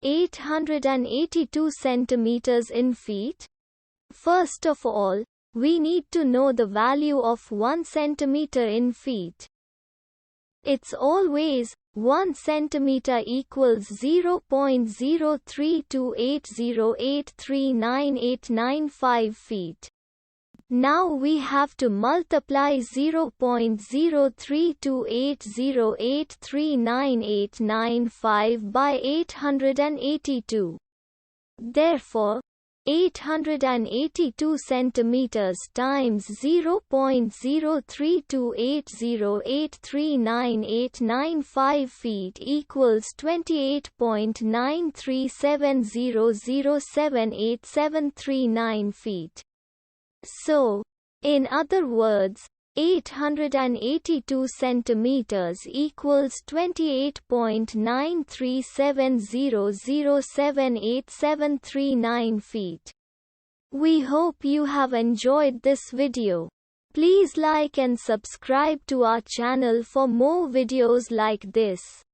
882 centimeters in feet? First of all, we need to know the value of 1 centimeter in feet. It's always 1 centimeter equals 0.03280839895 feet. Now we have to multiply 0.03280839895 by 882. Therefore, 882 centimeters times 0.03280839895 feet equals 28.9370078739 feet. So, in other words, 882 centimeters equals 28.9370078739 feet. We hope you have enjoyed this video. Please like and subscribe to our channel for more videos like this.